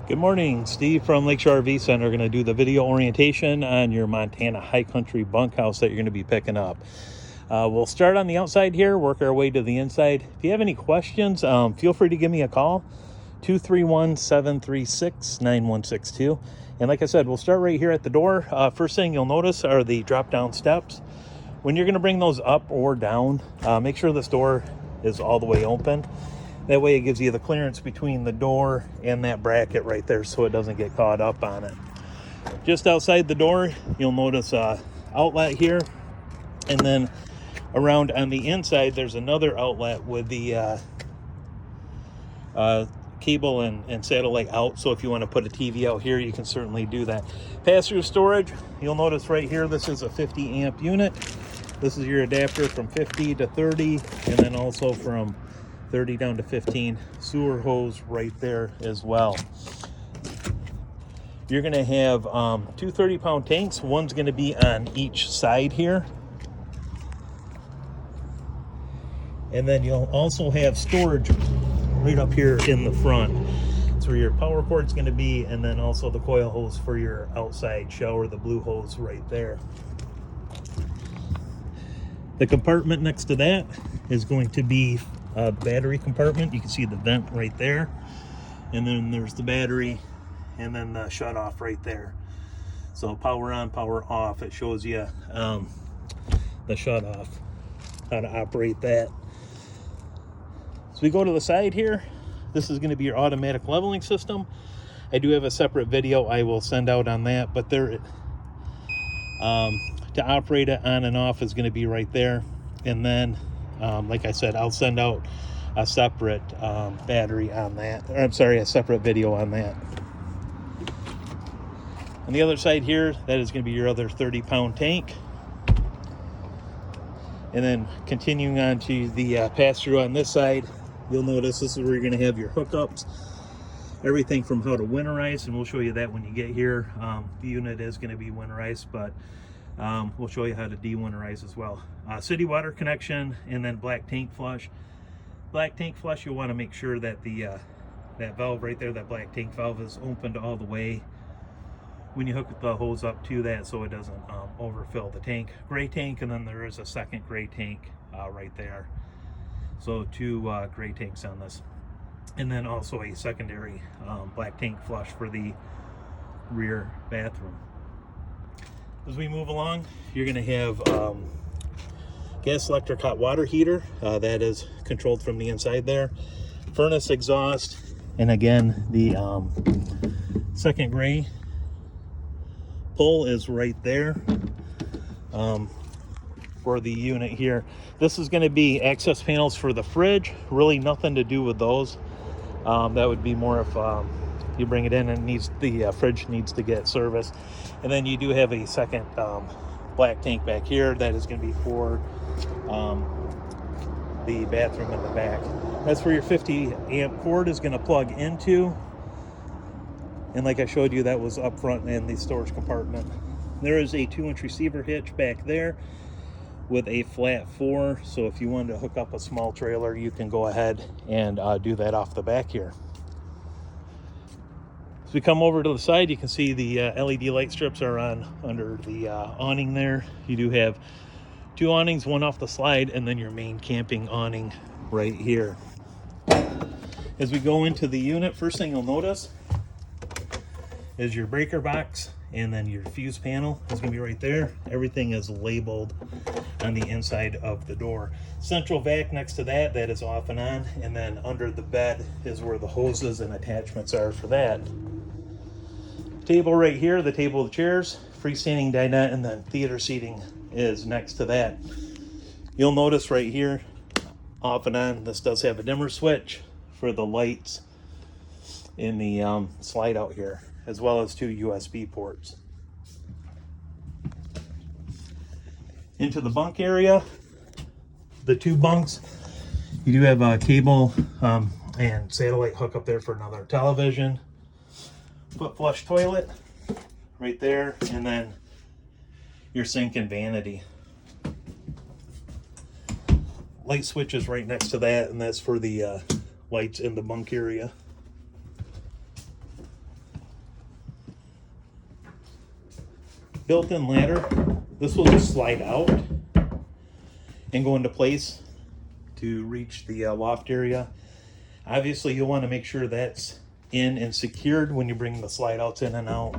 Good morning, Steve from Lakeshore RV Center. Going to do the video orientation on your Montana high country bunkhouse that you're going to be picking up. We'll start on the outside here, work our way to the inside. If you have any questions, feel free to give me a call, 231-736-9162. And like I said, we'll start right here at the door. First thing you'll notice are the drop-down steps. When you're going to bring those up or down, make sure this door is all the way open. That way it gives you the clearance between the door and that bracket right there so it doesn't get caught up on it. Just outside the door, you'll notice a outlet here. And then around on the inside, there's another outlet with the cable and satellite out. So if you want to put a TV out here, you can certainly do that. Pass-through storage, you'll notice right here, this is a 50 amp unit. This is your adapter from 50 to 30, and then also from 30 down to 15. Sewer hose right there as well. You're going to have two 30-pound tanks. One's going to be on each side here. And then you'll also have storage right up here in the front. That's where your power cord's going to be, and then also the coil hose for your outside shower, the blue hose right there. The compartment next to that is going to be a battery compartment. You can see the vent right there, and then there's the battery, and then the shut off right there. So power on, power off. It shows you the shut off, how to operate that. So we go to the side here. This is going to be your automatic leveling system. I do have a separate video I will send out on that, but there to operate it on and off is going to be right there. And then like I said, I'll send out a separate battery on that, or I'm sorry, a separate video on that. On the other side here, that is going to be your other 30-pound tank. And then continuing on to the pass-through on this side, you'll notice this is where you're going to have your hookups. Everything from how to winterize, and we'll show you that when you get here. The unit is going to be winterized, but we'll show you how to de-winterize as well. City water connection, and then black tank flush. Black tank flush, you'll want to make sure that the that valve right there, that black tank valve, is opened all the way when you hook the hose up to that, so it doesn't overfill the tank. Gray tank, and then there is a second gray tank right there. So two gray tanks on this, and then also a secondary black tank flush for the rear bathroom. As we move along, you're going to have gas electric hot water heater that is controlled from the inside there, furnace exhaust, and again the second gray pull is right there for the unit here. This is going to be access panels for the fridge. Really nothing to do with those. That would be more if you bring it in and the fridge needs to get serviced. And then you do have a second black tank back here that is going to be for the bathroom in the back. That's where your 50 amp cord is going to plug into. And like I showed you, that was up front in the storage compartment. There is a 2-inch receiver hitch back there with a flat 4. So if you wanted to hook up a small trailer, you can go ahead and do that off the back here. As we come over to the side, you can see the LED light strips are on under the awning there. You do have two awnings, one off the slide, and then your main camping awning right here. As we go into the unit, first thing you'll notice is your breaker box, and then your fuse panel is going to be right there. Everything is labeled on the inside of the door. Central vac next to that, that is off and on, and then under the bed is where the hoses and attachments are for that. Table right here, the table with chairs, freestanding dinette, and then theater seating is next to that. You'll notice right here, off and on, this does have a dimmer switch for the lights in the slide out here, as well as two USB ports. Into the bunk area, the two bunks, you do have a cable and satellite hookup there for another television. Foot flush toilet right there, and then your sink and vanity. Light switch is right next to that, and that's for the lights in the bunk area. built-in ladder. This will just slide out and go into place to reach the loft area. Obviously, you'll want to make sure that's in and secured when you bring the slide outs in and out,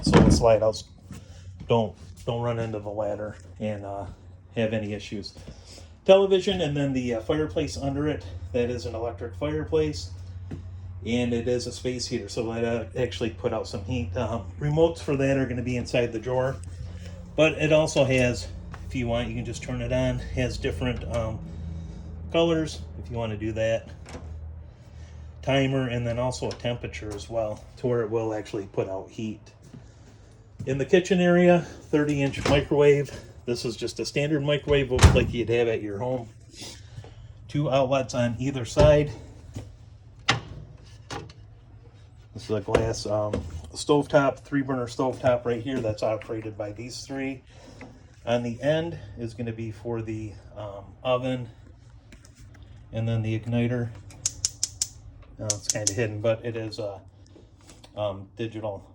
so the slide outs don't run into the ladder and have any issues. Television, and then the fireplace under it. That is an electric fireplace, and it is a space heater, so that actually put out some heat. Remotes for that are going to be inside the drawer, but it also has, if you want, you can just turn it on. It has different colors if you want to do that. Timer, and then also a temperature as well, to where it will actually put out heat. In the kitchen area, 30-inch microwave. This is just a standard microwave like you'd have at your home. 2 outlets on either side. This is a glass stovetop, 3-burner stovetop right here that's operated by these 3. On the end is going to be for the oven, and then the igniter. Now it's kind of hidden, but it is a digital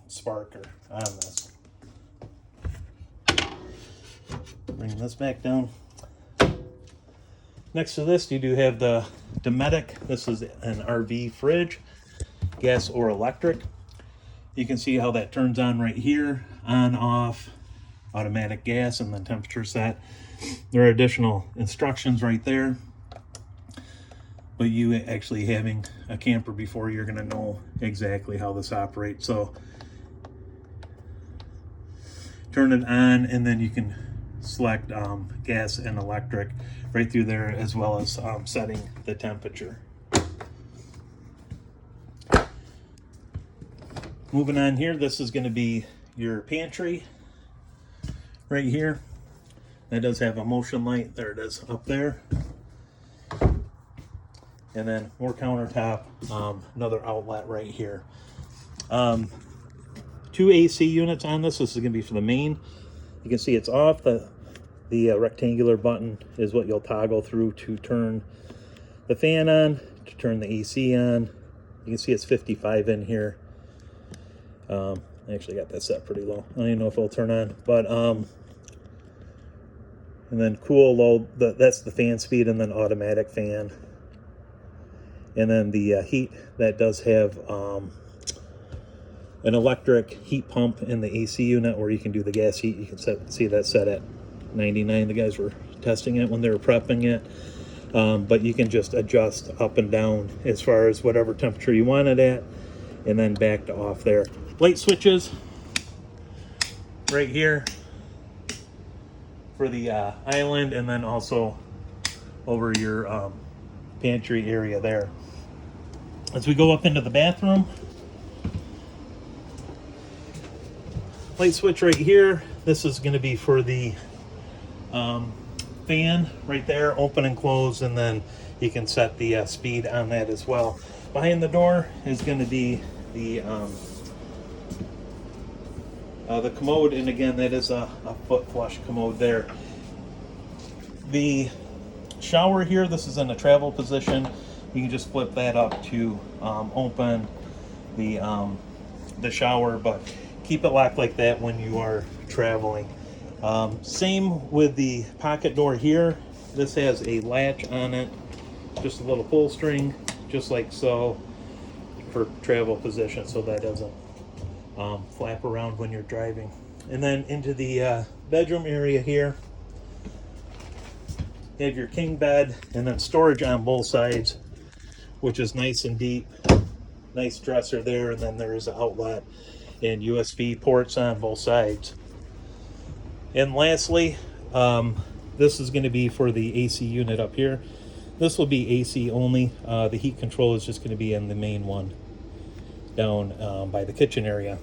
sparker on this. Bring this back down. Next to this, you do have the Zimonick. This is an RV fridge, gas or electric. You can see how that turns on right here, on, off, automatic gas, and then temperature set. There are additional instructions right there. But you actually having a camper before, you're going to know exactly how this operates. So turn it on, and then you can select gas and electric right through there, as well as setting the temperature. Moving on here, this is going to be your pantry right here. That does have a motion light. There it is up there. And then more countertop, another outlet right here. 2 AC units on this. This is going to be for the main. You can see it's off. The rectangular button is what you'll toggle through to turn the fan on, to turn the AC on. You can see it's 55 in here. I actually got that set pretty low. I don't even know if it'll turn on, but and then cool, low, that's the fan speed, and then automatic fan. And then the heat, that does have an electric heat pump in the AC unit, where you can do the gas heat. You can see that set at 99. The guys were testing it when they were prepping it. But you can just adjust up and down as far as whatever temperature you want it at, and then back to off there. Light switches right here for the island, and then also over your pantry area there. As we go up into the bathroom, light switch right here. This is going to be for the fan right there, open and close, and then you can set the speed on that as well. Behind the door is going to be the commode, and again, that is a foot flush commode there. The shower here, this is in a travel position. You can just flip that up to open the shower, but keep it locked like that when you are traveling. Same with the pocket door here. This has a latch on it, just a little pull string, just like so, for travel position, so that doesn't flap around when you're driving. And then into the bedroom area here, you have your king bed, and then storage on both sides, which is nice and deep. Nice dresser there, and then there is an outlet and USB ports on both sides. And lastly, this is going to be for the AC unit up here. This will be AC only. The heat control is just going to be in the main one down by the kitchen area.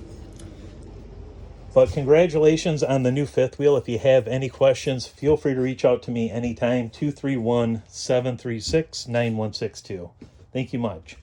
But congratulations on the new fifth wheel. If you have any questions, feel free to reach out to me anytime. 231-736-9162. Thank you much.